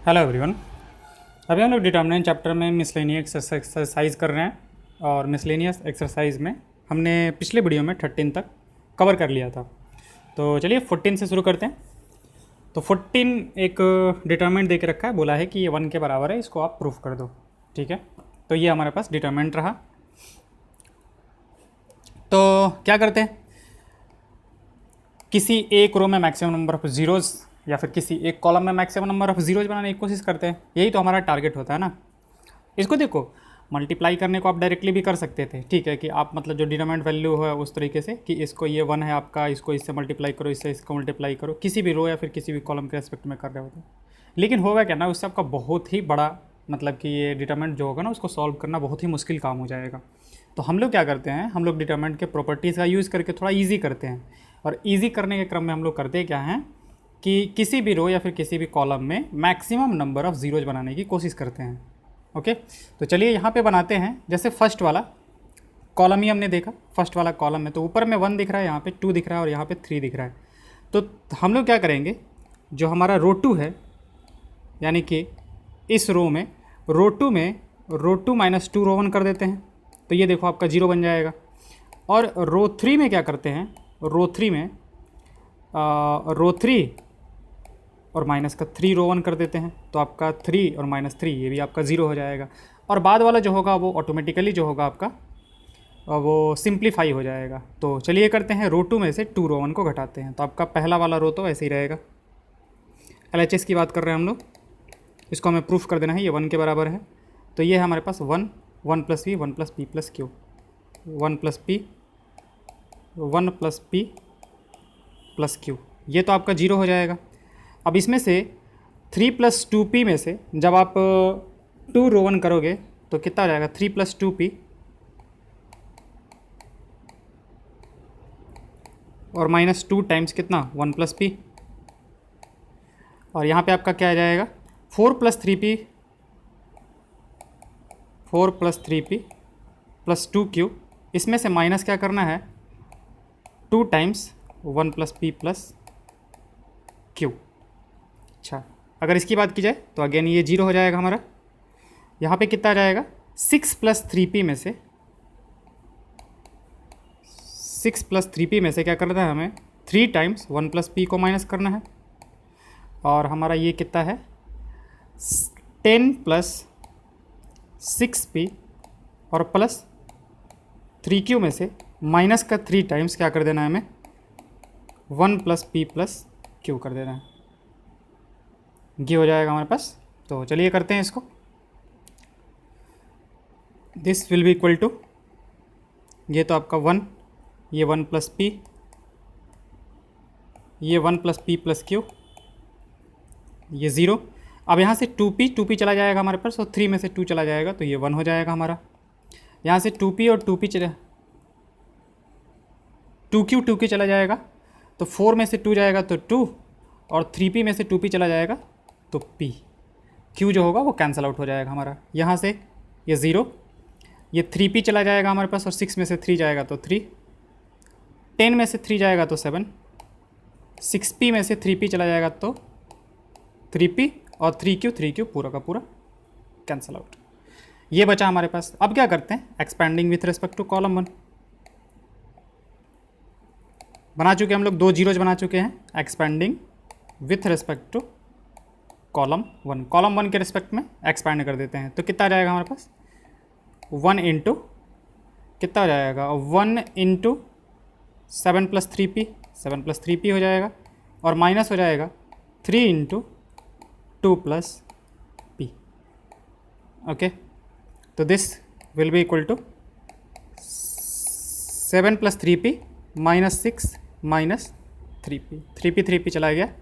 Hello everyone. अभी हम लोग डिटर्मिनेंट चैप्टर में मिसलेनियस एक्सरसाइज कर रहे हैं और मिसलेनियस एक्सरसाइज में हमने पिछले वीडियो में 13 तक कवर कर लिया था। तो चलिए 14 से शुरू करते हैं। तो 14 एक डिटर्मिनेंट दे के रखा है, बोला है कि ये 1 के बराबर है, इसको आप प्रूफ कर दो। ठीक है, तो ये हमारे पास डिटर्मिनेंट रहा। तो क्या करते हैं, किसी एक रो में मैक्सिमम नंबर ऑफ जीरोज़ या फिर किसी एक कॉलम में मैक्सिमम नंबर ऑफ जीरोज बनाने की कोशिश करते हैं। यही तो हमारा टारगेट होता है ना। इसको देखो, मल्टीप्लाई करने को आप डायरेक्टली भी कर सकते थे। ठीक है, कि आप मतलब जो डिटरमिनेंट वैल्यू है उस तरीके से कि इसको ये 1 है आपका, इसको इससे मल्टीप्लाई करो, इससे इसको मल्टीप्लाई करो, किसी भी रो या फिर किसी भी कॉलम के रेस्पेक्ट में कर रहे होते हैं। लेकिन होगा क्या ना, उससे आपका बहुत ही बड़ा मतलब कि ये डिटरमिनेंट जो होगा ना, उसको सॉल्व करना बहुत ही मुश्किल काम हो जाएगा। तो हम लोग क्या करते हैं, हम लोग डिटरमिनेंट के प्रॉपर्टीज़ का यूज़ करके थोड़ा ईजी करते हैं। और ईजी करने के क्रम में हम लोग करते क्या हैं कि किसी भी रो या फिर किसी भी कॉलम में मैक्सिमम नंबर ऑफ़ ज़ीरोज बनाने की कोशिश करते हैं। ओके, तो चलिए यहाँ पे बनाते हैं। जैसे फर्स्ट वाला कॉलम ही हमने देखा, फर्स्ट वाला कॉलम में तो ऊपर में 1 दिख रहा है, यहाँ पे 2 दिख रहा है और यहाँ पे 3 दिख रहा है। तो हम लोग क्या करेंगे, जो हमारा रो 2 है, यानी कि इस रो में रो 2 में रो 2 माइनस 2 रो 1 कर देते हैं। तो ये देखो आपका 0 बन जाएगा। और रो 3 में क्या करते हैं, रो 3 में रो 3 और माइनस का 3 रो 1 कर देते हैं। तो आपका 3 और माइनस 3 ये भी आपका 0 हो जाएगा। और बाद वाला जो होगा वो ऑटोमेटिकली जो होगा आपका वो सिंप्लीफाई हो जाएगा। तो चलिए करते हैं, रो 2 में से 2 रो 1 को घटाते हैं। तो आपका पहला वाला रो तो ऐसे ही रहेगा। LHS की बात कर रहे हैं हम लोग, इसको हमें प्रूफ कर देना है, ये 1 के बराबर है। तो ये है हमारे पास 1 1 plus V 1 plus P plus Q, 1 plus P 1 plus P plus Q, ये तो आपका 0 हो जाएगा। अब इसमें से 3 प्लस 2p में से जब आप 2 रो 1 करोगे तो कितना हो जाएगा, 3 प्लस 2p और माइनस 2 टाइम्स कितना, 1 प्लस पी। और यहाँ पे आपका क्या आ जाएगा, 4 plus 3p 4 plus 3p plus 2q। इसमें से माइनस क्या करना है, 2 times 1 plus P plus Q. अच्छा, अगर इसकी बात की जाए तो अगेन ये 0 हो जाएगा हमारा। यहाँ पे कितना आ जाएगा, 6 प्लस 3p में से 6 प्लस 3p में से क्या करना है हमें, 3 टाइम्स 1 प्लस पी को माइनस करना है। और हमारा ये कितना है, 10 प्लस 6p और प्लस 3q में से माइनस का 3 टाइम्स क्या कर देना है हमें, 1 प्लस पी प्लस क्यू कर देना है। ये हो जाएगा हमारे पास। तो चलिए करते हैं इसको। This will be equal to, ये तो आपका 1, ये 1 प्लस पी, ये 1 प्लस पी प्लस क्यू, ये 0। अब यहाँ से 2p चला जाएगा हमारे पास, और 3 में से 2 चला जाएगा तो ये 1 हो जाएगा हमारा। यहाँ से 2p और 2p चला, 2q चला जाएगा तो 4 में से 2 जाएगा तो 2, और 3p में से 2p चला जाएगा तो p। q जो होगा वो कैंसिल आउट हो जाएगा हमारा। यहाँ से ये 0, ये 3p चला जाएगा हमारे पास, और 6 में से 3 जाएगा तो 3, 10 में से 3 जाएगा तो 7, 6p में से 3p चला जाएगा तो 3p, और 3q पूरा का पूरा कैंसिल आउट। ये बचा हमारे पास। अब क्या करते हैं, expanding with respect to column 1 बना चुके हम लोग, 2 जीरोज बना चुके हैं। Expanding with respect to column 1, column 1 के रिस्पेक्ट में एक्सपेंड कर देते हैं। तो कितना आ जाएगा हमारे पास, 1 इंटू कितना हो जाएगा, 1 into 7 plus 3p, 7 plus 3p हो जाएगा, और माइनस हो जाएगा 3 इंटू 2 प्लस p। ओके, तो this will be equal to 7 plus 3p minus 6 minus 3p, 3p चला गया,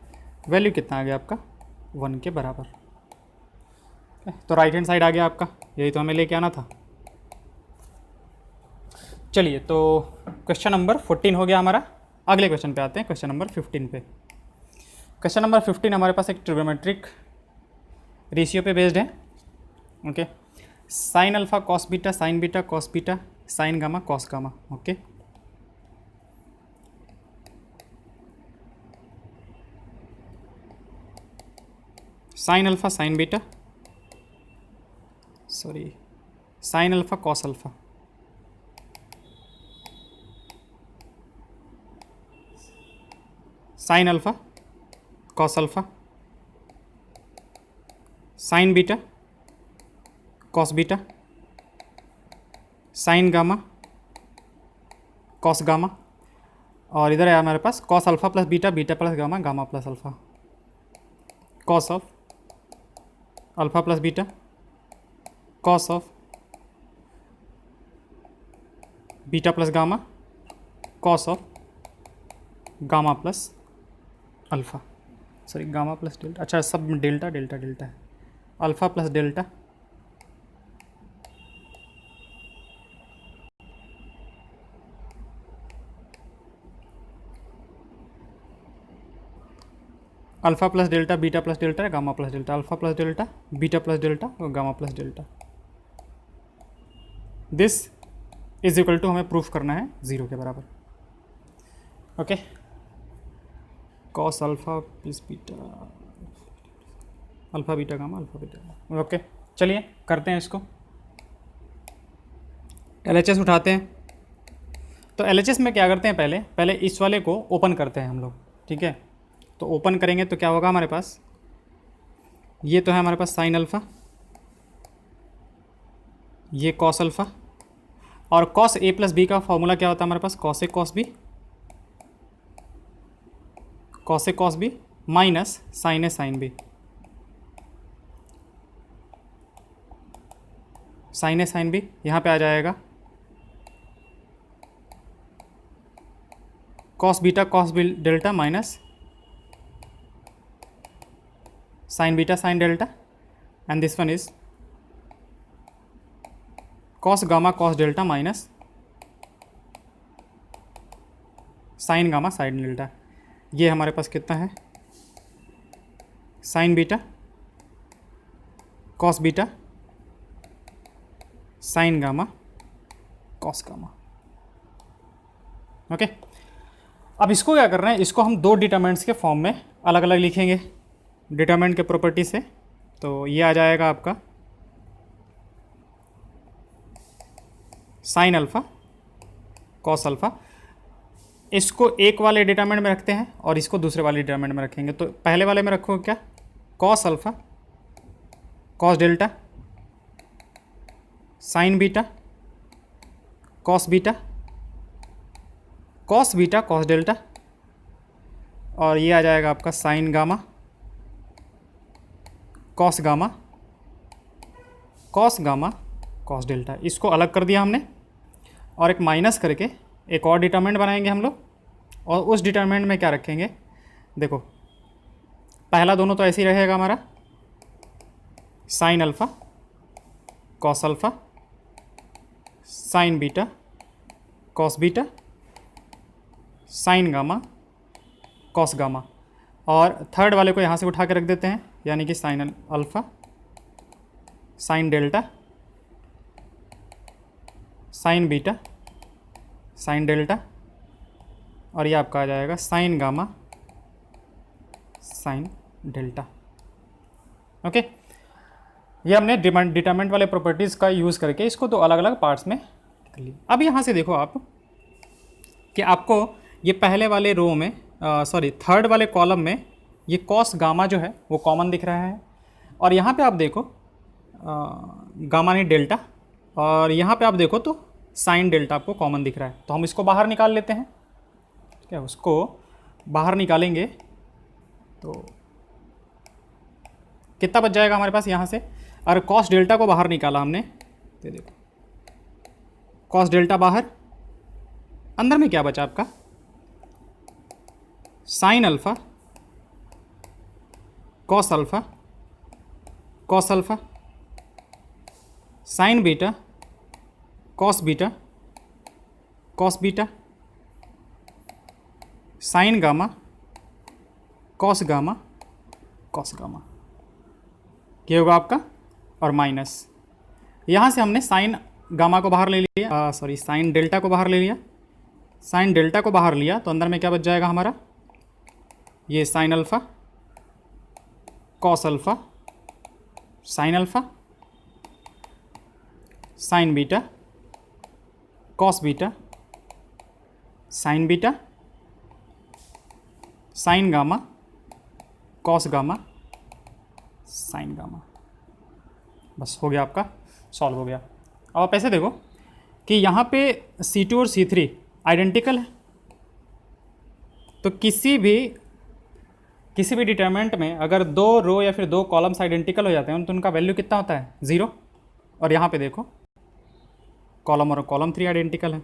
वैल्यू कितना आ गया आपका, 1 के बराबर। तो राइट हैंड साइड आ गया आपका, यही तो हमें लेके आना था। चलिए, तो क्वेश्चन नंबर 14 हो गया हमारा। अगले क्वेश्चन पे आते हैं, क्वेश्चन नंबर 15 पे। क्वेश्चन नंबर 15 हमारे पास एक ट्रिग्नोमेट्रिक रेशियो पे बेस्ड है। Okay, sine alpha cos beta, sine beta cos beta, sine gamma cos gamma. Okay, sine alpha sine beta, sorry sine alpha cos alpha, sine alpha cos alpha, sine beta cos beta, sine gamma cos gamma, और इधर है हमारे पास cos alpha plus beta, beta plus gamma, gamma plus alpha, cos of alpha plus beta, cos of beta plus gamma, cos of gamma plus alpha, sorry gamma plus delta, अच्छा सब delta delta delta है, alpha plus delta, alpha plus delta, beta plus delta, gamma plus delta, alpha plus delta, beta plus delta और gamma plus delta. This is equal to हमें proof करना है 0 के बराबर। Okay, cos alpha plus beta, alpha beta gamma, alpha beta gamma. Okay, चलिए करते हैं इसको, LHS उठाते हैं। तो LHS में क्या करते हैं, पहले इस वाले को ओपन करते हैं हम लोग, ठीक है। तो ओपन करेंगे तो क्या होगा हमारे पास, ये तो है हमारे पास साइन अल्फ़ा, ये कॉस अल्फ़ा, और कॉस ए प्लस बी का फॉर्मूला क्या होता है हमारे पास, cos A cos B, cos A cos B minus sine A sine B, sine A sine B यहाँ पे आ जाएगा cos beta cos B delta minus sine beta sine delta, and this one is cos gamma cos delta minus sine gamma sine delta. ये हमारे पास कितना है, sign beta cos beta sine gamma cos gamma. Okay, अब इसको क्या कर रहे हैं, इसको हम दो डिटरमिनेंट्स के फॉर्म में अलग अलग लिखेंगे डिटरमिनेंट के प्रॉपर्टी से। तो ये आ जाएगा आपका साइन अल्फ़ा कॉस अल्फ़ा, इसको एक वाले डिटरमिनेंट में रखते हैं और इसको दूसरे वाले डिटरमिनेंट में रखेंगे। तो पहले वाले में रखोगे क्या, cos alpha cos delta sign beta cos beta cos beta cos delta, और ये आ जाएगा आपका sign gamma cos gamma cos gamma cos delta. इसको अलग कर दिया हमने और एक माइनस करके एक और डिटरमिनेंट बनाएंगे हम लोग, और उस डिटरमिनेंट में क्या रखेंगे, देखो पहला दोनों तो ऐसे ही रहेगा हमारा, sign alpha cos alpha sine beta cos beta sine gamma cos gamma, और थर्ड वाले को यहाँ से उठा के रख देते हैं, यानी कि sign alpha sine delta sign beta sine delta, और ये आपका आ जाएगा sign gamma sine delta. Okay, ये हमने डिटरमिनेंट वाले प्रॉपर्टीज़ का यूज़ करके इसको दो अलग अलग पार्ट्स में कर लिया। अब यहाँ से देखो आप कि आपको ये पहले वाले रो में थर्ड वाले कॉलम में ये कॉस गामा जो है वो कॉमन दिख रहा है, और यहाँ पे आप देखो गामा नहीं डेल्टा, और यहाँ पे आप देखो तो साइन डेल्टा आपको कॉमन दिख रहा है। तो हम इसको बाहर निकाल लेते हैं, ठीक है, उसको बाहर निकालेंगे तो कितना बच जाएगा हमारे पास यहाँ से, अगर कॉस डेल्टा को बाहर निकाला हमने तो देखो कॉस डेल्टा बाहर, अंदर में क्या बचा आपका, sign alpha cos alpha cos alpha sine beta cos beta cos beta sine gamma cos gamma cos gamma, क्या होगा आपका, और माइनस यहाँ से हमने साइन गामा को बाहर ले लिया, साइन डेल्टा को बाहर ले लिया, साइन डेल्टा को बाहर लिया तो अंदर में क्या बच जाएगा हमारा, ये sign alpha cos alpha sine alpha, sine beta, cos beta, sine beta, sine gamma, cos gamma, sign gamma. बस हो गया, आपका सॉल्व हो गया। अब आप ऐसे देखो कि यहाँ पे C2 और C3 आइडेंटिकल है, तो किसी भी डिटरमिनेंट में अगर दो रो या फिर दो कॉलम्स आइडेंटिकल हो जाते हैं तो उनका वैल्यू कितना होता है? 0। और यहाँ पे देखो कॉलम और कॉलम 3 आइडेंटिकल है,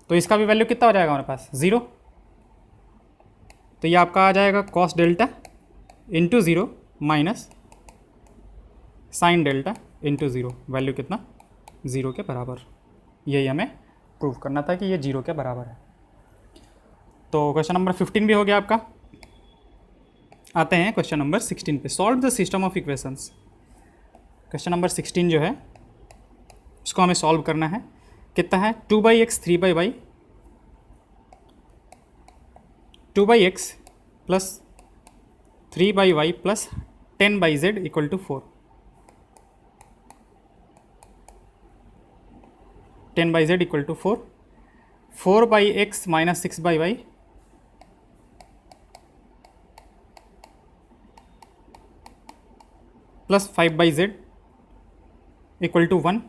तो इसका भी वैल्यू कितना हो जाएगा हमारे पास? 0। तो ये आपका आ जाएगा cos delta into 0 minus sine delta into 0, value कितना? 0 के बराबर। यही हमें प्रूव करना था कि ये 0 के बराबर है। तो क्वेश्चन नंबर 15 भी हो गया आपका। आते हैं क्वेश्चन नंबर 16 पे। Solve the system of equations. Question number 16 जो है उसको हमें सॉल्व करना है। कितना है? 2/x 3/y 2/x plus 3/y plus 10/z equal to 4। 10/z equal to 4। 4/x minus 6/y plus 5/z equal to 1।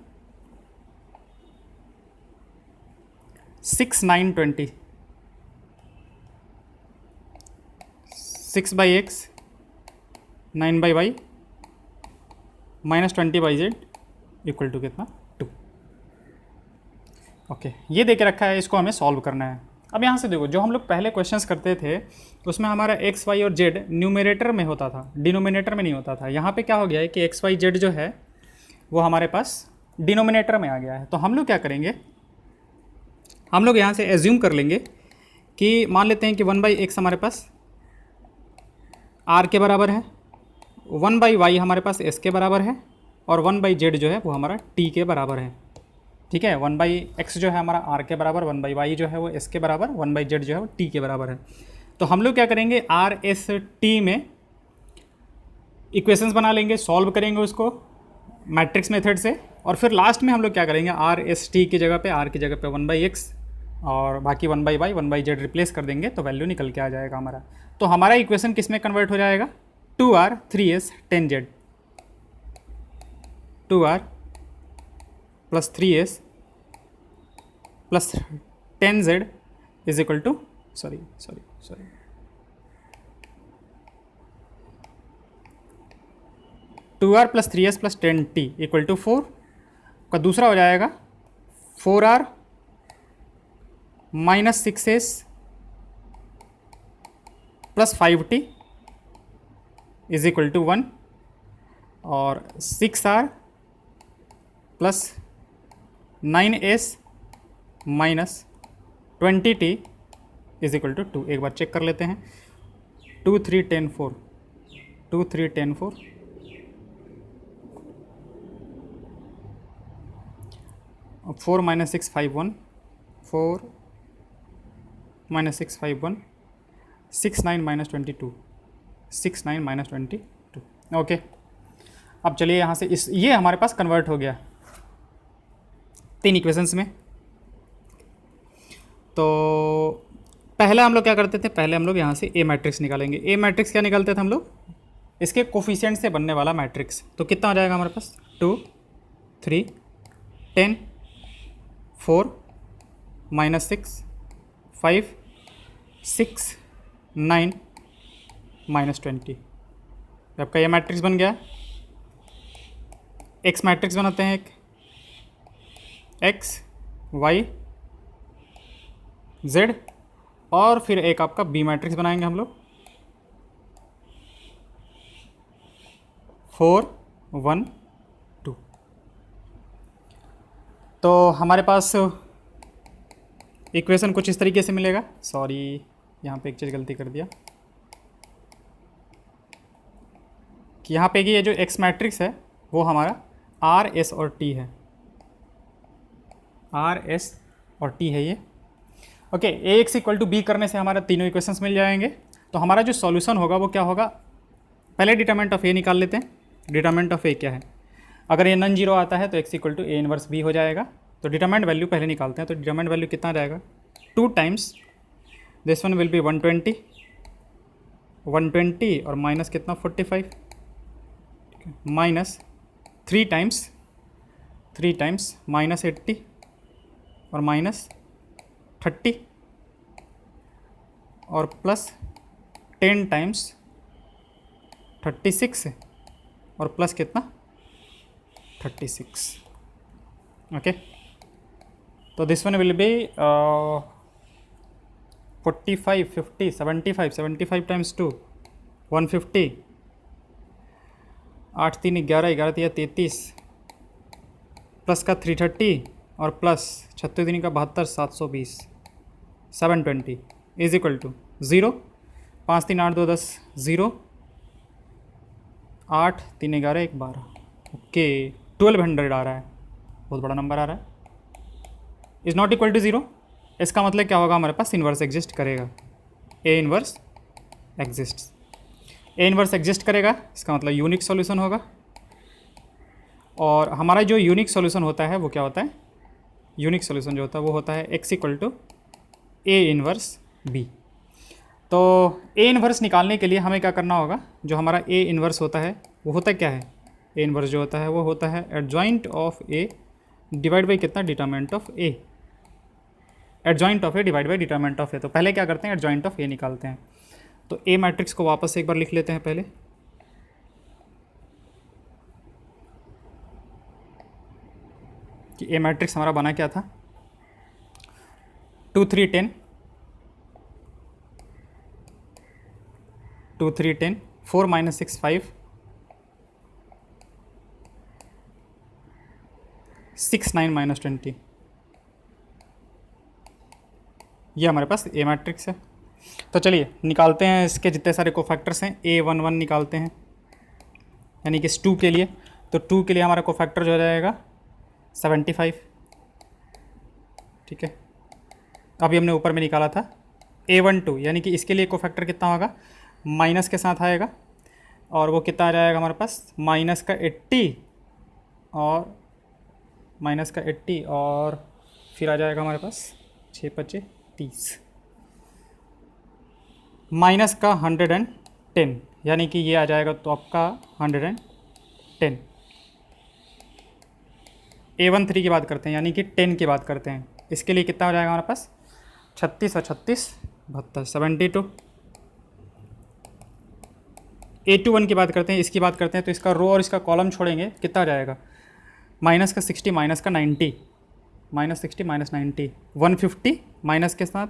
6 9 20। 6/x 9/y minus 20/z equal to कितना? 2। Okay, ये दे के रखा है, इसको हमें सॉल्व करना है। अब यहाँ से देखो, जो हम लोग पहले क्वेश्चंस करते थे उसमें हमारा एक्स वाई और जेड न्यूमरेटर में होता था, डिनोमिनेटर में नहीं होता था। यहाँ पे क्या हो गया है कि एक्स वाई जेड जो है वो हमारे पास डिनोमिनेटर में आ गया है। तो हम लोग क्या करेंगे, हम लोग यहाँ से एज्यूम कर लेंगे कि मान लेते हैं कि 1/x हमारे पास r के बराबर है, 1/y हमारे पास s के बराबर है, और 1/z जो है वो हमारा t के बराबर है। ठीक है, 1/x जो है हमारा r के बराबर, 1/y जो है वो s के बराबर, 1/z जो है वो t के बराबर है। तो हम लोग क्या करेंगे, r s t में इक्वेशंस बना लेंगे, सॉल्व करेंगे उसको मैट्रिक्स मेथड से, और फिर लास्ट में हम लोग क्या करेंगे, r s t की जगह पे, r की जगह पे 1/x और बाकी 1/y 1/z रिप्लेस कर देंगे, तो वैल्यू निकल के आ जाएगा हमारा। तो हमारा इक्वेशन किस में कन्वर्ट हो जाएगा? 2r 3s 10z, 2r plus 3s plus 10z is equal to 2r plus 3s plus 10t equal to 4 का दूसरा हो जाएगा 4r minus 6s plus 5t is equal to 1, और 6r plus 9s minus 20t is equal to 2। एक बार check कर लेते हैं। 2 3 10 4, 2 3 10 4, 4 minus 6 5 1, 4 minus 6 5 1, 6 9 minus 22, 6 9 minus 22। Okay, अब चलिए यहाँ से ये हमारे पास कन्वर्ट हो गया 3 इक्वेशंस में। तो पहले हम लोग क्या करते थे, पहले हम लोग यहाँ से ए मैट्रिक्स निकालेंगे। ए मैट्रिक्स क्या निकालते थे हम लोग, इसके कोफिशिएंट से बनने वाला मैट्रिक्स। तो कितना हो जाएगा हमारे पास, 2 3 10 4 माइनस 6 5 6 9 माइनस 20। आपका ये मैट्रिक्स बन गया। एक्स मैट्रिक्स बनाते हैं, एक एक्स वाई जेड, और फिर एक आपका बी मैट्रिक्स बनाएंगे हम लोग, 4 1 2। तो हमारे पास इक्वेशन कुछ इस तरीके से मिलेगा। सॉरी, यहाँ पे एक चीज़ गलती कर दिया कि यहाँ पे कि ये जो एक्स मैट्रिक्स है वो हमारा आर एस और टी है, आर एस और टी है ये। Okay, A X equal to B करने से हमारा तीनों इक्वेशंस मिल जाएंगे। तो हमारा जो सॉल्यूशन होगा वो क्या होगा, पहले डिटरमिनेंट ऑफ ए निकाल लेते हैं। डिटरमिनेंट ऑफ ए क्या है, अगर ये नॉन जीरो आता है तो x equal to A inverse B हो जाएगा। तो डिटरमिनेंट वैल्यू पहले निकालते हैं। तो डिटरमिनेंट वैल्यू कितना रहेगा, 2 times this one will be 120 और माइनस कितना 45, माइनस 3 टाइम्स माइनस 80 और माइनस 30 और प्लस 10 टाइम्स 36 और प्लस कितना 36। ओके, तो this one will be 45 50 75 times 2 150, 8 3 11 11 3 33 plus का 330 और प्लस 36 3 का 72 720 720 इज इक्वल टू 0 5 3 8 2 10 0 8 3 11 1 12। ओके, 1200 आ रहा है, बहुत बड़ा नंबर आ रहा है। इज़ नॉट इक्वल टू 0, इसका मतलब क्या होगा, हमारे पास इन्वर्स एग्जिस्ट करेगा। ए इन्वर्स एग्जिस्ट करेगा, इसका मतलब यूनिक सॉल्यूशन होगा। और हमारा जो यूनिक सॉल्यूशन होता है वो क्या होता है, यूनिक सॉल्यूशन जो होता है वो होता है x equal to A inverse B. तो ए इन्वर्स निकालने के लिए हमें क्या करना होगा, जो हमारा ए इन्वर्स होता है वो होता क्या है, ए इन्वर्स जो होता है वो होता है adjoint of A divide by कितना, determinant of A. Adjoint of A divide by determinant of A. तो पहले क्या करते हैं, एडजॉइंट ऑफ ए निकालते हैं। तो ए मैट्रिक्स को वापस से एक बार लिख लेते हैं पहले। कि ए मैट्रिक्स हमारा बना क्या था, 2 3 10 2 3 10 4 - 6 5 6 9 - 20। ये हमारे पास ए मैट्रिक्स है। तो चलिए निकालते हैं इसके जितने सारे कोफैक्टर्स हैं। A11 निकालते हैं, यानी कि इस 2 के लिए। तो 2 के लिए हमारा कोफैक्टर जो हो जाएगा 75, ठीक है। अभी हमने ऊपर में निकाला था A12, यानी कि इसके लिए कोफैक्टर कितना होगा, माइनस के साथ आएगा। और वो कितना आ जाएगा हमारे पास, माइनस का 80 और फिर आ जाएगा हमारे पास 6 5 30 माइनस का 110, यानी कि ये आ जाएगा तो आपका 110। A13 की बात करते हैं, यानी कि 10 की बात करते हैं। इसके लिए कितना हो जाएगा हमारे पास, 36 और 36 72 72। A21 की बात करते हैं, इसकी बात करते हैं। तो इसका रो और इसका कॉलम छोड़ेंगे, कितना हो जाएगा, माइनस का 60 माइनस का 90 -60 -90 150 माइनस के साथ।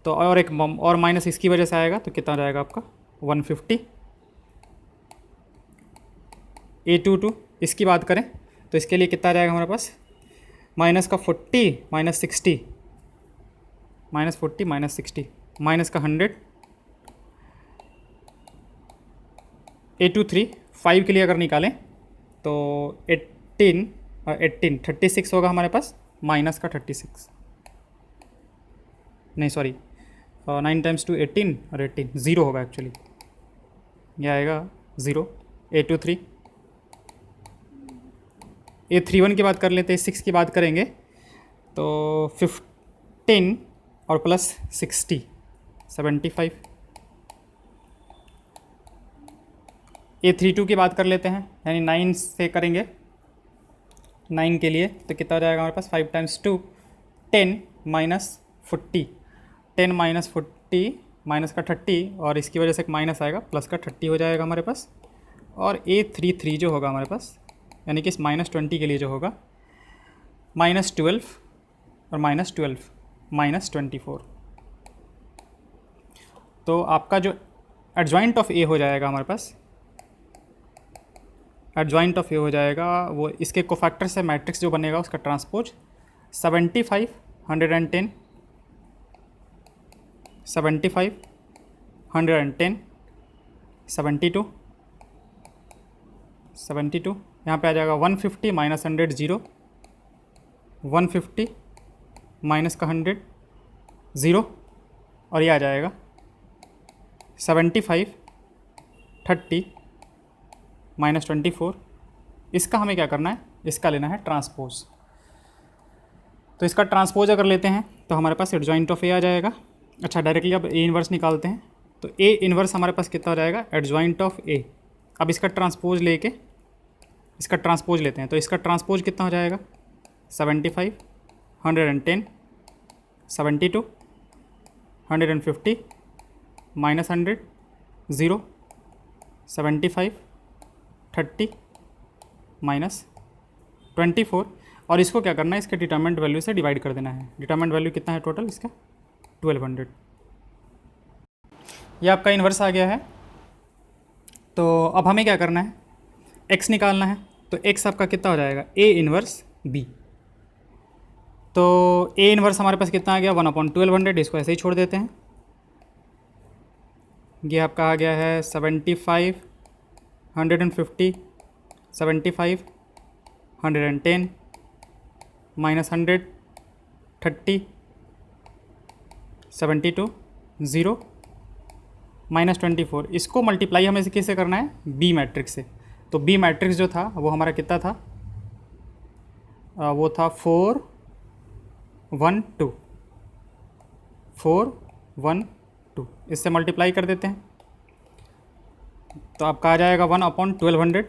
तो और एक और माइनस इसकी वजह से आएगा, तो कितना जाएगा आपका 150। A22 इसकी बात करें तो इसके लिए कितना जाएगा हमारे पास, माइनस का 40 -60 -40 -60 माइनस का 100। A23 5 के लिए अगर निकालें तो 18 36 होगा हमारे पास, माइनस का 36 नहीं सॉरी 9 टाइम्स 2 18 और 18 0 होगा एक्चुअली, ये आएगा 0। A23 A31 की बात कर लेते हैं, 6 की बात करेंगे तो 15 और प्लस 60 75। A32 की बात कर लेते हैं, यानी 9 से करेंगे, 9 के लिए तो कितना हो जाएगा हमारे पास, 5 टाइम्स 2 10 -40 10 -40 माइनस का 30 और इसकी वजह से एक माइनस आएगा, प्लस का 30 हो जाएगा हमारे पास। और A33 जो होगा हमारे पास, यानी कि इस -20 के लिए जो होगा -12 और -12 -24। तो आपका जो एडजॉइंट ऑफ ए हो जाएगा हमारे पास, एडजॉइंट ऑफ ए हो जाएगा वो इसके कोफैक्टर से मैट्रिक्स जो बनेगा उसका ट्रांसपोज 75 110 75 110 72 72। यहाँ पे आ जाएगा 150 माइनस 100 0 150 माइनस का 100 0 और ये आ जाएगा 75 30 माइनस 24, इसका हमें क्या करना है, इसका लेना है ट्रांसपोज। तो इसका ट्रांसपोज अगर लेते हैं तो हमारे पास एडजॉइंट ऑफ ए आ जाएगा। अच्छा, डायरेक्टली अब ए इन्वर्स निकालते हैं, तो ए इन्वर्स हमारे पास कितना हो जाएगा, एडजॉइंट ऑफ ए। अब इसका ट्रांसपोज लेके इसका ट्रांसपोज लेते हैं, तो इसका ट्रांसपोज कितना हो जाएगा, 75, 110, 72, 150, माइनस 100, 0, 75, 30, माइनस 24, और इसको क्या करना है, इसके डिटरमिनेंट वैल्यू से डिवाइड कर देना है। डिटरमिनेंट वैल्यू कितना है टोटल इसका, 1200। ये आपका इन्वर्स आ गया है। तो अब हमें क्या करना है, x निकालना है। तो x आपका कितना हो जाएगा, a इन्वर्स b। तो a इन्वर्स हमारे पास कितना आ गया, 1/1200। इसको ऐसे ही छोड़ देते हैं। ये आपका आ गया है 75, 150, 75, 110, माइनस 100, 30, 72, 0, माइनस 24। इसको मल्टीप्लाई हमें किससे करना है, बी मैट्रिक्स से। तो बी मैट्रिक्स जो था वो हमारा कितना था, वो था 4, 1, 2, 4, 1, 2। इससे मल्टीप्लाई कर देते हैं, तो आपका आ जाएगा 1/1200,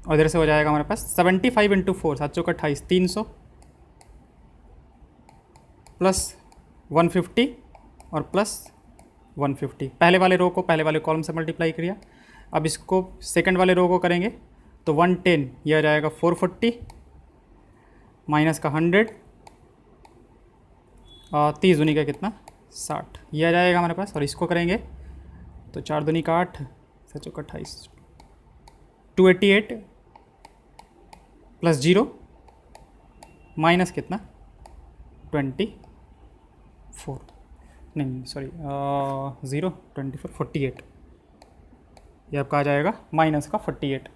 और इधर से हो जाएगा हमारे पास 75 इंटू 4, 7 चौका 28, 300, प्लस 150 और प्लस 150। पहले वाले रो को पहले वाले कॉलम से मल्टीप्लाई किया। अब इसको सेकंड वाले रो को करेंगे, तो 110 ये आ जाएगा 440, माइनस का 100, और 30 दूनी का कितना, 60, ये आ जाएगा हमारे पास। और इसको करेंगे तो 4 दूनी का 8, 7 चौका 28, 288 प्लस 0 माइनस कितना, 24, नहीं सॉरी 0, 24, 48। ये आपका आ जाएगा माइनस का 48।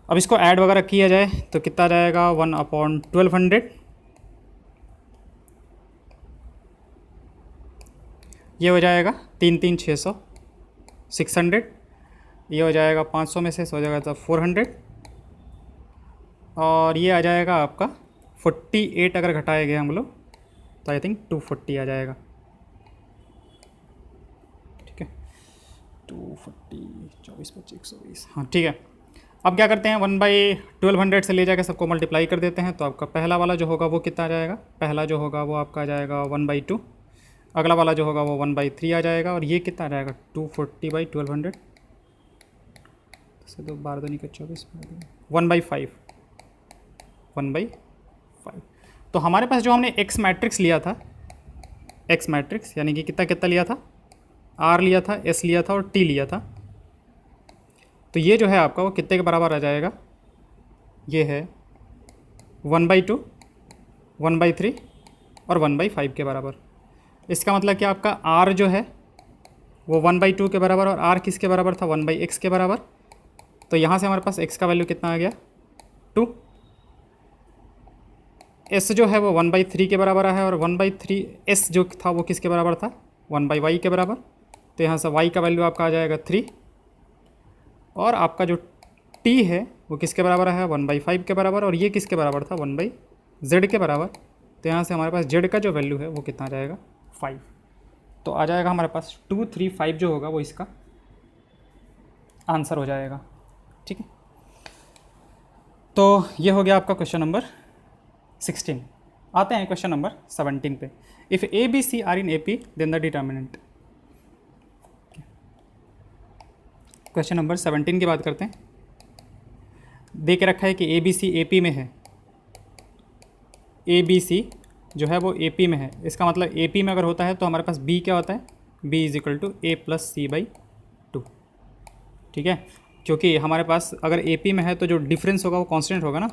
अब इसको ऐड वगैरह किया जाए तो कितना आ जाएगा, 1/1200। ये हो जाएगा 3 3 600, 600। ये हो जाएगा 500 में से हो जाएगा तो 400, और ये आ जाएगा आपका 48। अगर घटाए गए हम लोग तो आई थिंक 240 आ जाएगा। ठीक है, 240, 24, 25, 120, हाँ ठीक है। अब क्या करते हैं, 1/1200 से ले जाकर सबको मल्टीप्लाई कर देते हैं। तो आपका पहला वाला जो होगा वो कितना आ जाएगा, पहला जो होगा वो आपका आ जाएगा 1/2, अगला वाला जो होगा वो 1/3 आ जाएगा, और ये कितना आ जाएगा 240/1200 से 2 12 दूनी का 24, 1/5, 1/5। तो हमारे पास जो हमने एक्स मैट्रिक्स लिया था, एक्स मैट्रिक्स यानी कि कितना कितना लिया था, आर लिया था, एस लिया था और टी लिया था। तो ये जो है आपका वो कितने के बराबर आ जाएगा, ये है 1/2, 1/3 और 1/5 के बराबर। इसका मतलब कि आपका r जो है वो 1/2 के बराबर, और r किसके बराबर था, 1/x के बराबर। तो यहाँ से हमारे पास x का वैल्यू कितना आ गया, 2। s जो है वो 1/3 के बराबर है, और 1/3 s जो था वो किसके बराबर था, 1/y के बराबर। तो यहाँ से y का वैल्यू आपका आ जाएगा 3, और आपका जो t है वो किसके बराबर है, 1/5 के बराबर, और ये किसके बराबर था, 1/z के बराबर। तो यहाँ से हमारे पास z का जो वैल्यू है वो कितना आ जाएगा, 5। तो आ जाएगा हमारे पास 235 जो होगा वो इसका आंसर हो जाएगा। ठीक है, तो ये हो गया आपका क्वेश्चन नंबर 16। आते हैं क्वेश्चन नंबर 17 पे। If A B C are in A P then the determinant. Question number 17 की बात करते हैं। दे के रखा है कि ए बी सी ए पी में है, ए बी सी जो है वो ए पी में है। इसका मतलब ए पी में अगर होता है तो हमारे पास बी क्या होता है, B is equal to A plus C by 2। ठीक है, क्योंकि हमारे पास अगर ए पी में है तो जो डिफरेंस होगा वो कांस्टेंट होगा ना,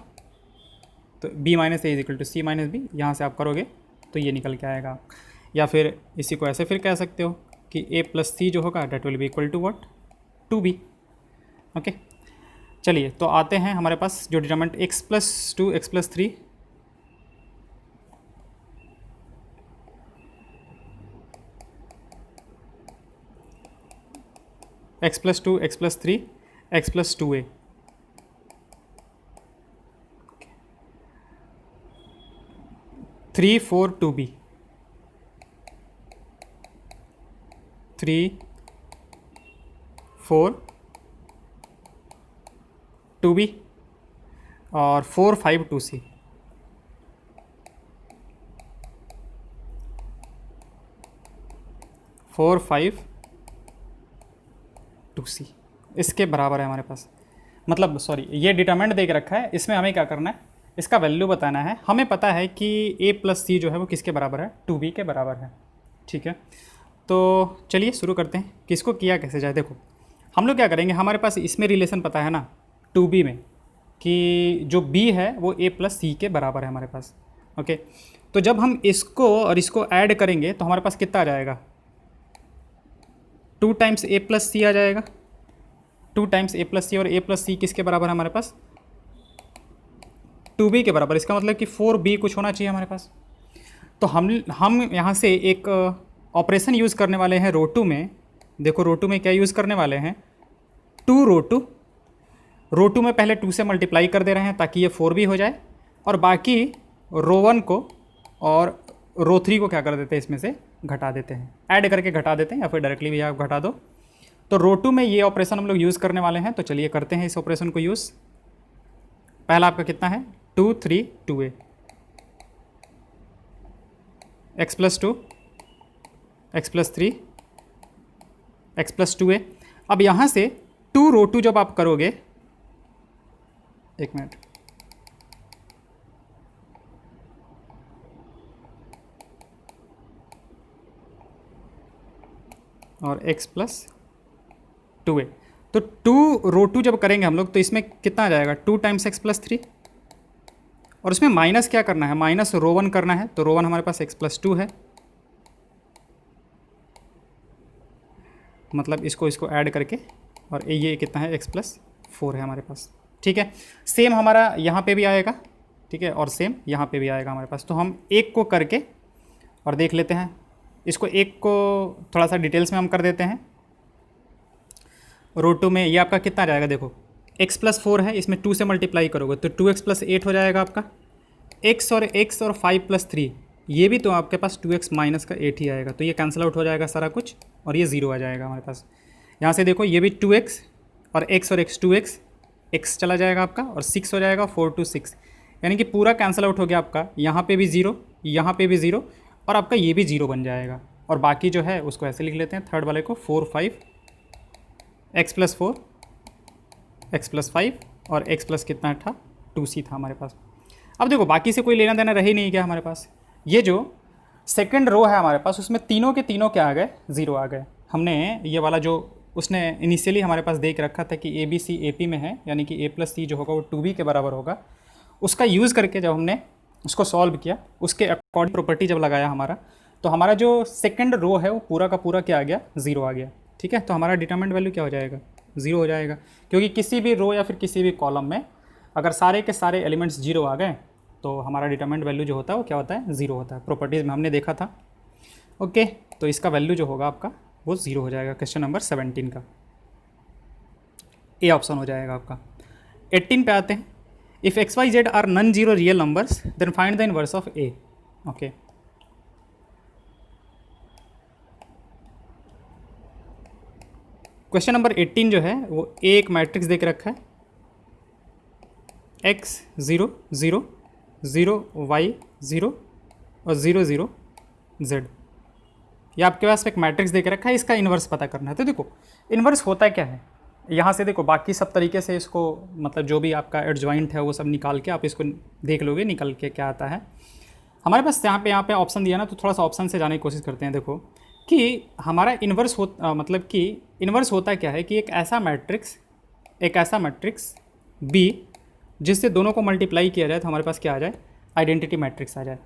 तो B minus A is equal to C minus B. यहाँ से आप करोगे तो ये निकल के आएगा। या फिर इसी को ऐसे फिर कह सकते हो कि ए प्लस सी जो होगा that will be equal to what, 2b। Okay, चलिए तो आते हैं हमारे पास जो determinant x+2 x+3। X plus two, x plus three, x plus two A, 3 4 2b, 3 4 2b और 4 5 2c। फोर फाइव टू सी इसके बराबर है हमारे पास। मतलब सॉरी, ये डिटरमिनेंट दे के रखा है, इसमें हमें क्या करना है, इसका वैल्यू बताना है। हमें पता है कि a प्लस सी जो है वो किसके बराबर है, 2b के बराबर है। ठीक है, तो चलिए शुरू करते हैं कि इसको किया कैसे जाए। देखो हम लोग क्या करेंगे, हमारे पास इसमें रिलेशन पता है ना 2b में, कि जो b है वो a प्लस सी के बराबर है हमारे पास। ओके, तो जब हम इसको और इसको ऐड करेंगे तो हमारे पास कितना आ जाएगा, 2 टाइम्स a प्लस सी आ जाएगा। 2 टाइम्स a प्लस सी, और a प्लस सी किसके बराबर है हमारे पास, 2b के बराबर। इसका मतलब कि 4b कुछ होना चाहिए हमारे पास। तो हम यहाँ से एक ऑपरेशन यूज़ करने वाले हैं रो टू में। देखो रो टू में क्या यूज़ करने वाले हैं, 2 रो टू। रो टू में पहले 2 से मल्टीप्लाई कर दे रहे हैं ताकि ये 4b हो जाए, और बाकी रो 1 को और रो 3 को क्या कर देते हैं, इसमें से घटा देते हैं, ऐड करके घटा देते हैं, या फिर डायरेक्टली भी आप घटा दो। तो रो टू में ये ऑपरेशन हम लोग यूज़ करने वाले हैं, तो चलिए करते हैं इस ऑपरेशन को यूज़। पहला आपका कितना है, 2 3 2a, x plus two, x plus three, x plus 2a। अब यहाँ से 2 रो टू जब आप करोगे, एक मिनट, और x प्लस 2a, तो 2 रो टू जब करेंगे हम लोग तो इसमें कितना आ जाएगा, 2 टाइम्स एक्स प्लस थ्री, और उसमें माइनस क्या करना है, माइनस रो 1 करना है। तो रो 1 हमारे पास x प्लस 2 है, मतलब इसको ऐड करके, और ये कितना है, x प्लस 4 है हमारे पास। ठीक है, सेम हमारा यहाँ पे भी आएगा। ठीक है, और सेम यहाँ पे भी आएगा हमारे पास। तो हम एक को करके और देख लेते हैं, इसको एक को थोड़ा सा डिटेल्स में हम कर देते हैं। रो टू में ये आपका कितना आ जाएगा, देखो x प्लस 4 है, इसमें 2 से मल्टीप्लाई करोगे तो 2x प्लस 8 हो जाएगा आपका। x और 5 प्लस 3, ये भी तो आपके पास 2x माइनस का 8 ही आएगा, तो ये कैंसिल आउट हो जाएगा सारा कुछ, और ये 0 आ जाएगा हमारे पास। यहाँ से देखो ये भी 2x और x 2x, x चला जाएगा आपका, और 6 हो जाएगा, 4 2 6, यानी कि पूरा कैंसिल आउट हो गया आपका। यहाँ पे भी 0, यहाँ पे भी 0, और आपका ये भी 0 बन जाएगा। और बाकी जो है उसको ऐसे लिख लेते हैं, थर्ड वाले को 4 5, x प्लस 4, x प्लस 5, और x प्लस कितना था, 2c था हमारे पास। अब देखो बाकी से कोई लेना देना रही नहीं क्या हमारे पास। ये जो सेकंड रो है हमारे पास, उसमें तीनों के तीनों क्या आ गए, 0 आ गए। हमने ये वाला जो उसने इनिशियली हमारे पास देख रखा था कि a b c a p में है, यानी कि a प्लस सी जो होगा वो 2b के बराबर होगा, उसका यूज़ करके जब हमने उसको सॉल्व किया, उसके अकॉर्डिंग प्रॉपर्टी जब लगाया हमारा, तो हमारा जो सेकंड रो है वो पूरा का पूरा क्या आ गया, 0 आ गया। ठीक है, तो हमारा डिटरमिनेंट वैल्यू क्या हो जाएगा, 0 हो जाएगा, क्योंकि किसी भी रो या फिर किसी भी कॉलम में अगर सारे के सारे एलिमेंट्स 0 आ गए तो हमारा डिटरमिनेंट वैल्यू जो होता है वो क्या होता है, 0 होता है। प्रॉपर्टीज़ में हमने देखा था। ओके, तो इसका वैल्यू जो होगा आपका वो 0 हो जाएगा। क्वेश्चन नंबर 17 का ए ऑप्शन हो जाएगा आपका। 18 पे आते हैं, if X Y Z are non zero real numbers then find the inverse of A. Okay, question number 18 जो है वो एक मैट्रिक्स देख रखा है, x 0 0 0 y 0 और 0 0 z। ये आपके पास एक मैट्रिक्स देख रखा है, इसका इन्वर्स पता करना है। तो देखो इन्वर्स होता क्या है, यहाँ से देखो बाकी सब तरीके से इसको, मतलब जो भी आपका एडजॉइंट है वो सब निकाल के आप इसको देख लोगे, निकल के क्या आता है हमारे पास। यहाँ पे ऑप्शन दिया ना, तो थोड़ा सा ऑप्शन से जाने की कोशिश करते हैं। देखो कि हमारा इन्वर्स मतलब कि इन्वर्स होता क्या है, कि एक ऐसा मैट्रिक्स B जिससे दोनों को मल्टीप्लाई किया जाए तो हमारे पास क्या आ जाए, आइडेंटिटी मैट्रिक्स आ जाए।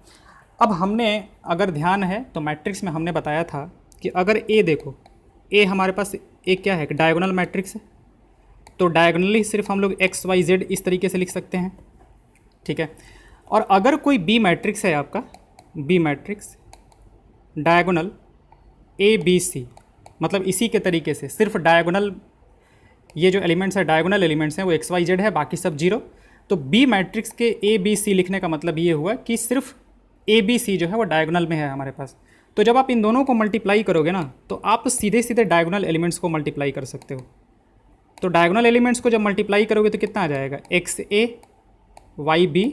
अब हमने अगर ध्यान है तो मैट्रिक्स में हमने बताया था कि अगर A देखो, A हमारे पास एक क्या है, डायगोनल मैट्रिक्स है, तो डायगोनली सिर्फ हम लोग x y z इस तरीके से लिख सकते हैं। ठीक है, और अगर कोई B मैट्रिक्स है आपका, B matrix diagonal A B C, मतलब इसी के तरीके से सिर्फ डायगोनल, ये जो एलिमेंट्स है डायगोनल एलिमेंट्स हैं वो एक्स वाई जेड है, बाकी सब जीरो। तो बी मैट्रिक्स के ए बी सी लिखने का मतलब ये हुआ कि सिर्फ ए बी सी जो है वो डायगोनल में है हमारे पास। तो जब आप इन दोनों को मल्टीप्लाई करोगे ना तो आप सीधे सीधे डायगोनल एलिमेंट्स को मल्टीप्लाई कर सकते हो। तो डायगोनल एलिमेंट्स को जब मल्टीप्लाई करोगे तो कितना आ जाएगा, एक्स ए वाई बी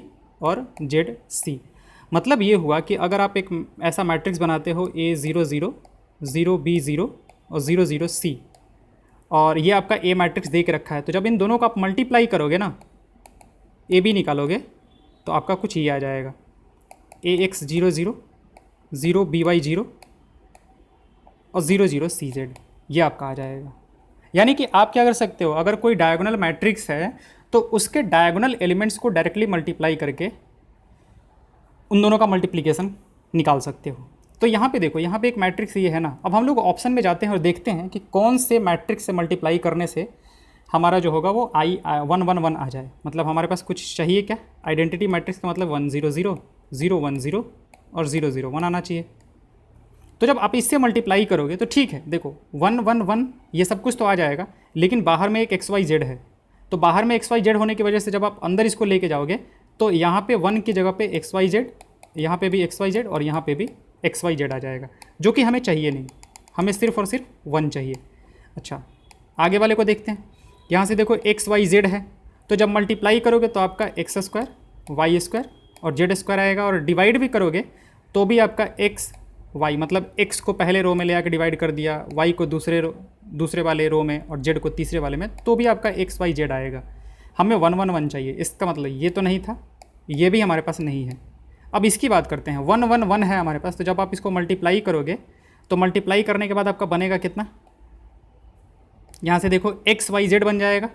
और जेड सी। मतलब ये हुआ कि अगर आप एक ऐसा मैट्रिक्स बनाते हो A zero zero zero B zero और ज़ीरो ज़ीरो सी, और ये आपका ए मैट्रिक्स दे के रखा है, तो जब इन दोनों को आप मल्टीप्लाई करोगे ना, ए बी निकालोगे तो आपका कुछ ये आ जाएगा, A x zero zero zero B y zero और ज़ीरो ज़ीरो सी जेड, ये आपका आ जाएगा। यानी कि आप क्या कर सकते हो, अगर कोई डायगोनल मैट्रिक्स है तो उसके डायगोनल एलिमेंट्स को डायरेक्टली मल्टीप्लाई करके उन दोनों का मल्टीप्लिकेशन निकाल सकते हो। तो यहाँ पे देखो, यहाँ पे एक मैट्रिक्स ये है ना, अब हम लोग ऑप्शन में जाते हैं और देखते हैं कि कौन से मैट्रिक्स से मल्टीप्लाई करने से हमारा जो होगा वो आई 1 1 1 आ जाए। मतलब हमारे पास कुछ चाहिए क्या, आइडेंटिटी मैट्रिक्स का मतलब 1 0 0 0 1 0 और 0 0 1 आना चाहिए। तो जब आप इससे मल्टीप्लाई करोगे तो ठीक है, देखो 1 1 1 ये सब कुछ तो आ जाएगा, लेकिन बाहर में एक एक्स वाई जेड है। तो बाहर में एक्स वाई जेड होने की वजह से जब आप अंदर इसको लेके जाओगे तो यहाँ पे 1 की जगह पे एक्स वाई जेड, यहाँ पे भी एक्स वाई जेड और यहाँ पे भी एक्स वाई जेड आ जाएगा, जो कि हमें चाहिए नहीं, हमें सिर्फ और सिर्फ 1 चाहिए। अच्छा, आगे वाले को देखते हैं। यहाँ से देखो एक्स वाई जेड है, तो जब मल्टीप्लाई करोगे तो आपका एक्स स्क्वायर वाई स्क्वायर और जेड स्क्वायर आएगा, और डिवाइड भी करोगे तो भी आपका एक्स वाई, मतलब एक्स को पहले रो में ले आकर डिवाइड कर दिया, वाई को दूसरे वाले रो में और जेड को तीसरे वाले में, तो भी आपका एक्स वाई जेड आएगा। हमें 1 1 1 चाहिए, इसका मतलब ये तो नहीं था, ये भी हमारे पास नहीं है। अब इसकी बात करते हैं, 1 1 1 है हमारे पास, तो जब आप इसको मल्टीप्लाई करोगे तो मल्टीप्लाई करने के बाद आपका बनेगा कितना, यहाँ से देखो एक्स वाई जेड बन जाएगा।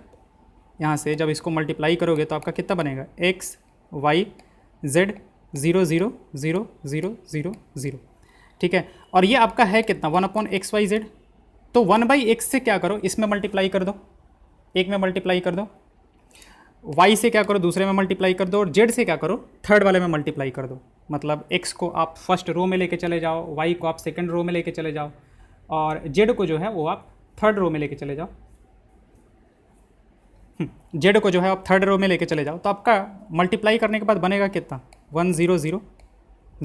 यहाँ से जब इसको मल्टीप्लाई करोगे तो आपका कितना बनेगा, एक्स वाई जेड 0 0 0 0 0 0, ठीक है। और ये आपका है कितना, 1/XYZ। तो 1/x से क्या करो, इसमें मल्टीप्लाई कर दो, एक में मल्टीप्लाई कर दो, y से क्या करो, दूसरे में मल्टीप्लाई कर दो, और z से क्या करो, थर्ड वाले में मल्टीप्लाई कर दो। मतलब x को आप फर्स्ट रो में लेके चले जाओ, y को आप सेकंड रो में लेके चले जाओ, और z को जो है वो आप थर्ड रो में लेके चले जाओ। z को जो है आप थर्ड रो में लेके चले जाओ, तो आपका मल्टीप्लाई करने के बाद बनेगा कितना, 1 0 0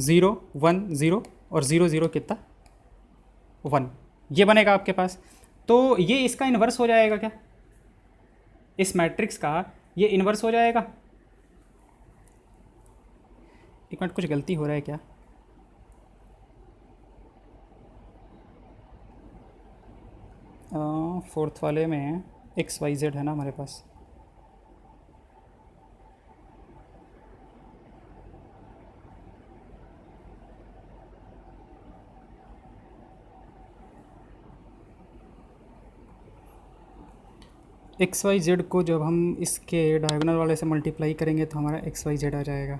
0 1 0 और 0 0 कितना 1, ये बनेगा आपके पास। तो ये इसका इन्वर्स हो जाएगा क्या, इस मैट्रिक्स का ये इन्वर्स हो जाएगा। एक मिनट, कुछ गलती हो रहा है क्या, फोर्थ वाले में XYZ है ना हमारे पास, XYZ को जब हम इसके डायगोनल वाले से मल्टीप्लाई करेंगे तो हमारा XYZ आ जाएगा।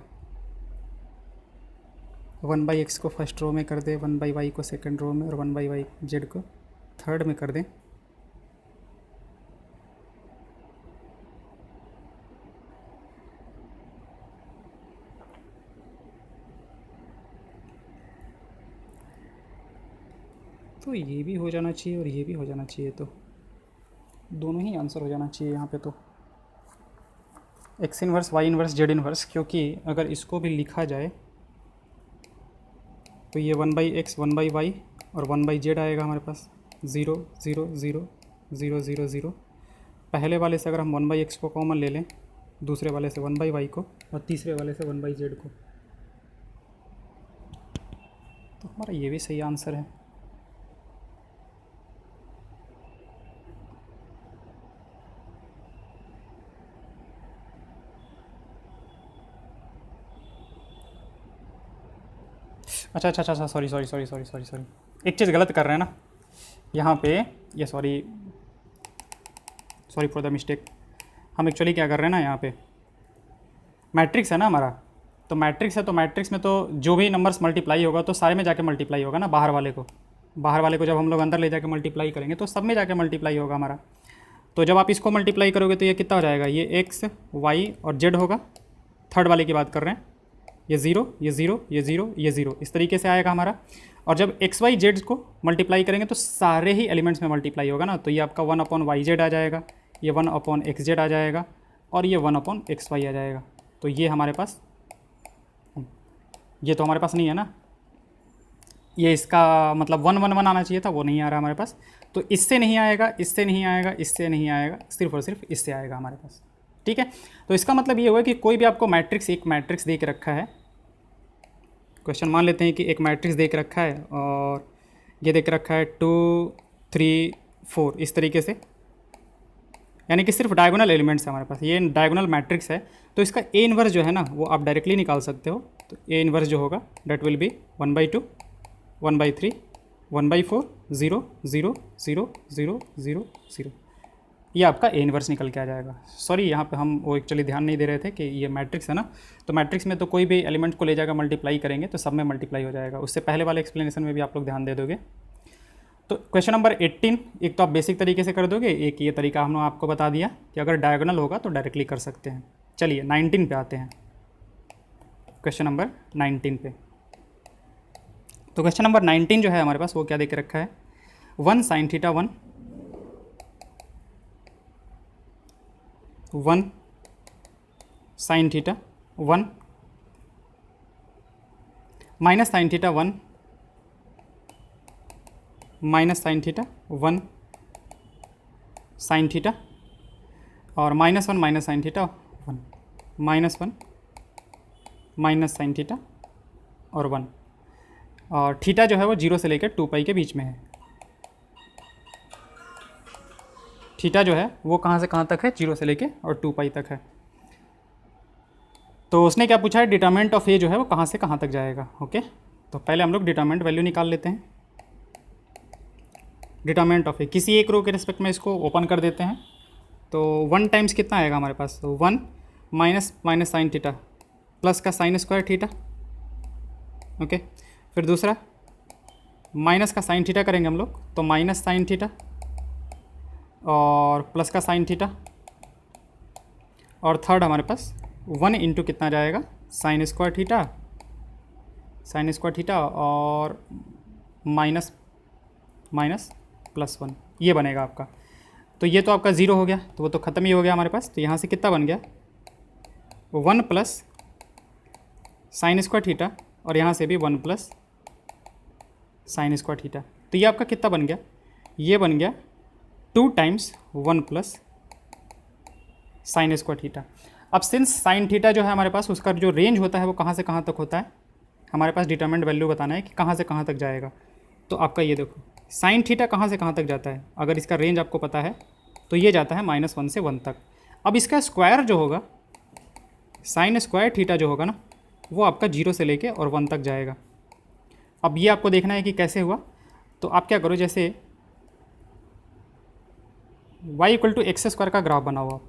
1/x को फर्स्ट रो में कर दे, 1/y को सेकंड रो में, और 1/z को थर्ड में कर दें। तो ये भी हो जाना चाहिए और ये भी हो जाना चाहिए, तो दोनों ही आंसर हो जाना चाहिए यहाँ पे। तो x inverse y inverse z inverse, क्योंकि अगर इसको भी लिखा जाए तो ये 1/x 1/y और 1/z आएगा हमारे पास, 0 0 0 0 0 0। पहले वाले से अगर हम 1/x को कॉमन ले लें, दूसरे वाले से 1/y को, और तीसरे वाले से 1/z को, तो हमारा ये भी सही आंसर है। अच्छा, सॉरी, एक चीज़ गलत कर रहे हैं ना यहाँ पे, ये सॉरी फॉर द मिस्टेक। हम एक्चुअली क्या कर रहे हैं ना, यहाँ पे मैट्रिक्स है ना हमारा, तो मैट्रिक्स है, तो मैट्रिक्स में तो जो भी नंबर्स मल्टीप्लाई होगा तो सारे में जाके मल्टीप्लाई होगा ना, बाहर वाले को जब हम लोग अंदर ले जाके मल्टीप्लाई करेंगे तो सब में जाके मल्टीप्लाई होगा हमारा। तो जब आप इसको मल्टीप्लाई करोगे तो ये कितना हो जाएगा, ये x y और z होगा, थर्ड वाले की बात कर रहे हैं, ये 0 ये 0 ये 0 ये 0, इस तरीके से आएगा हमारा। और जब एक्स वाई जेड को मल्टीप्लाई करेंगे तो सारे ही एलिमेंट्स में मल्टीप्लाई होगा ना, तो ये आपका 1/YZ आ जाएगा, ये 1/XZ आ जाएगा और ये 1/XY आ जाएगा। तो ये हमारे पास, ये तो हमारे पास नहीं है ना, ये इसका मतलब 1 1 1 आना चाहिए था, वो नहीं आ रहा हमारे पास। तो इससे नहीं आएगा, इससे नहीं आएगा, इससे नहीं आएगा, सिर्फ और सिर्फ इससे आएगा हमारे पास। ठीक है, तो इसका मतलब ये हुआ कि कोई भी आपको मैट्रिक्स, एक मैट्रिक्स दे के रखा है, क्वेश्चन मान लेते हैं कि एक मैट्रिक्स दे के रखा है और ये दे के रखा है 2 3 4 इस तरीके से, यानी कि सिर्फ डायगोनल एलिमेंट्स है हमारे पास, ये डायगोनल मैट्रिक्स है। तो इसका ए इनवर्स जो है ना वो आप डायरेक्टली निकाल सकते हो। तो ए इनवर्स जो होगा डेट विल बी 1/2 1/3 1/4 0 0 0 0 0 0, ये आपका ए इनवर्स निकल के आ जाएगा। सॉरी, यहाँ पे हम वो एक्चुअली ध्यान नहीं दे रहे थे कि ये मैट्रिक्स है ना, तो मैट्रिक्स में तो कोई भी एलिमेंट को ले जाकर मल्टीप्लाई करेंगे तो सब में मल्टीप्लाई हो जाएगा। उससे पहले वाले एक्सप्लेनेशन में भी आप लोग ध्यान दे दोगे। तो क्वेश्चन नंबर 18, एक तो आप बेसिक तरीके से कर दोगे, एक ये तरीका हमने आपको बता दिया कि अगर डायगोनल होगा तो डायरेक्टली कर सकते हैं। चलिए 19 पे आते हैं, क्वेश्चन नंबर 19 पे। तो क्वेश्चन नंबर 19 जो है हमारे पास वो क्या दे के रखा है, 1 sin θ 1 1 sin θ 1 minus sin θ 1 minus sin θ 1 sin θ और -1 माइनस sin θ 1 -1 माइनस sin θ और 1, और थीटा जो है वो 0 से लेकर 2π के बीच में है। थीटा जो है वो कहाँ से कहाँ तक है, 0 से लेके और 2π तक है। तो उसने क्या पूछा है, डिटरमिनेंट ऑफ ए जो है वो कहाँ से कहाँ तक जाएगा। ओके, तो पहले हम लोग डिटरमिनेंट वैल्यू निकाल लेते हैं। डिटरमिनेंट ऑफ ए किसी एक रो के रिस्पेक्ट में इसको ओपन कर देते हैं। तो 1 टाइम्स कितना आएगा हमारे पास, तो 1 माइनस sin θ प्लस का sin स्क्वायर थीटा। ओके, फिर दूसरा माइनस का sin θ करेंगे हम लोग, तो माइनस sin θ और प्लस का sin θ, और थर्ड हमारे पास 1 इंटू कितना जाएगा, sin स्क्वायर थीटा और माइनस +1, ये बनेगा आपका। तो ये तो आपका 0 हो गया, तो वो तो ख़त्म ही हो गया हमारे पास। तो यहाँ से कितना बन गया, 1 प्लस sin स्क्वायर थीटा और यहाँ से भी 1 प्लस sin स्क्वायर थीटा। तो ये आपका कितना बन गया, ये बन गया 2 times 1 plus sin square theta. अब सिंस sin थीटा जो है हमारे पास, उसका जो रेंज होता है वो कहाँ से कहाँ तक होता है, हमारे पास डिटरमिनेंट वैल्यू बताना है कि कहाँ से कहाँ तक जाएगा। तो आपका ये देखो sin थीटा कहाँ से कहाँ तक जाता है, अगर इसका रेंज आपको पता है तो ये जाता है -1 से 1 तक। अब इसका स्क्वायर जो होगा, sin स्क्वायर थीटा जो होगा ना, वो आपका 0 से लेके और 1 तक जाएगा। अब ये आपको देखना है कि कैसे हुआ। तो आप क्या करो, जैसे y = x² का ग्राफ बनाओ आप,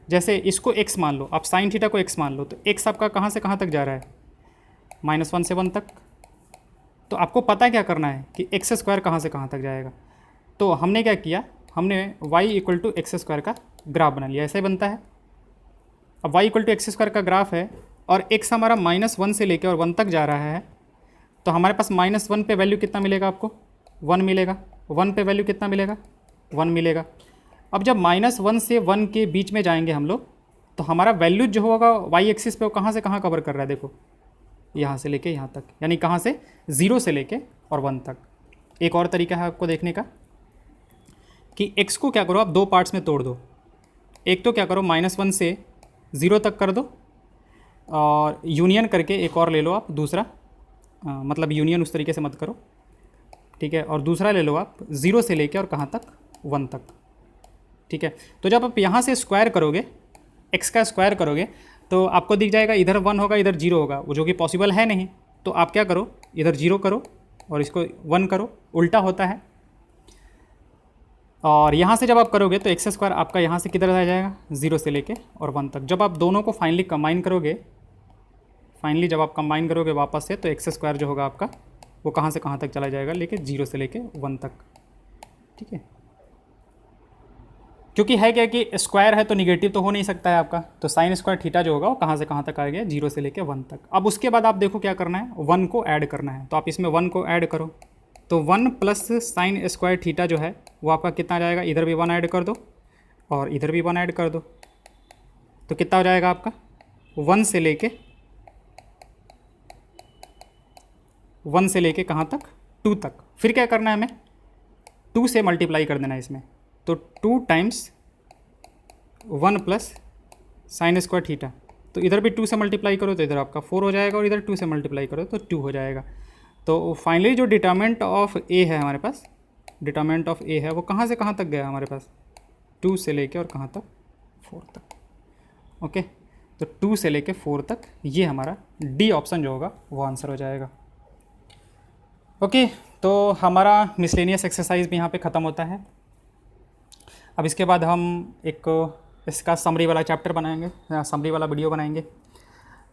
जैसे इसको x मान लो, आप sin थीटा को x मान लो, तो x आपका कहाँ से कहाँ तक जा रहा है, -1 से 1 तक। तो आपको पता क्या करना है कि x² कहाँ से कहाँ तक जाएगा। तो हमने क्या किया, हमने y = x² का ग्राफ बना लिया, ऐसा ही बनता है। अब y = x² का ग्राफ है और x हमारा -1 से लेकर और 1 तक जा रहा है, तो हमारे पास -1 पे वैल्यू कितना मिलेगा आपको, 1 मिलेगा। 1 पे वैल्यू कितना मिलेगा, 1 मिलेगा। अब जब -1 से 1 के बीच में जाएंगे हम लोग, तो हमारा वैल्यू जो होगा y एक्सिस पे वो कहाँ से कहाँ कवर कर रहा है, देखो यहाँ से लेके यहाँ तक, यानी कहाँ से, 0 से लेके और 1 तक। एक और तरीका है आपको देखने का कि x को क्या करो, आप 2 पार्ट्स में तोड़ दो। एक तो क्या करो, -1 से 0 तक कर दो और यूनियन करके एक और ले लो आप दूसरा, मतलब यूनियन उस तरीके से मत करो, ठीक है। और दूसरा ले लो आप 0 से लेके और कहाँ तक, 1 तक, ठीक है। तो जब आप यहाँ से स्क्वायर करोगे, x का स्क्वायर करोगे, तो आपको दिख जाएगा इधर 1 होगा इधर 0 होगा, वो जो कि पॉसिबल है नहीं। तो आप क्या करो, इधर 0 करो और इसको 1 करो, उल्टा होता है। और यहाँ से जब आप करोगे तो x² आपका यहाँ से किधर आ जाएगा, 0 से लेके और 1 तक। जब आप दोनों को फाइनली कंबाइन करोगे, जब आप कंबाइन करोगे वापस से, तो x² जो होगा आपका वो कहाँ से कहाँ तक चला जाएगा, लेके 0 से लेके 1 तक, ठीक है। क्योंकि है क्या कि स्क्वायर है तो निगेटिव तो हो नहीं सकता है आपका, तो साइन स्क्वायर थीटा जो होगा वो कहाँ से कहाँ तक आ गया, 0 से लेके 1 तक। अब उसके बाद आप देखो क्या करना है, 1 को ऐड करना है, तो आप इसमें 1 को ऐड करो, तो 1 प्लस साइन स्क्वायर थीटा जो है वो आपका कितना आ जाएगा, इधर भी 1 ऐड कर दो और इधर भी 1 ऐड कर दो, तो कितना हो जाएगा आपका 1 से लेके कहाँ तक, 2 तक। फिर क्या करना है हमें, 2 से मल्टीप्लाई कर देना है इसमें, तो 2 times 1 plus sine square theta, तो इधर भी 2 से मल्टीप्लाई करो तो इधर आपका 4 हो जाएगा और इधर 2 से मल्टीप्लाई करो तो 2 हो जाएगा। तो फाइनली जो डिटर्मिनेंट ऑफ ए है हमारे पास, डिटर्मिनेंट ऑफ ए है वो कहाँ से कहाँ तक गया हमारे पास, 2 से लेके और कहाँ तक, 4 तक। ओके, तो 2 से लेके 4 तक, ये हमारा डी ऑप्शन जो होगा वो आंसर हो जाएगा। ओके, तो हमारा मिसलेनियस एक्सरसाइज भी यहाँ पे ख़त्म होता है। अब इसके बाद हम एक इसका समरी वाला चैप्टर बनाएंगे, समरी वाला वीडियो बनाएंगे।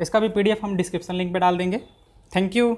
इसका भी PDF हम डिस्क्रिप्शन लिंक पे डाल देंगे। Thank you.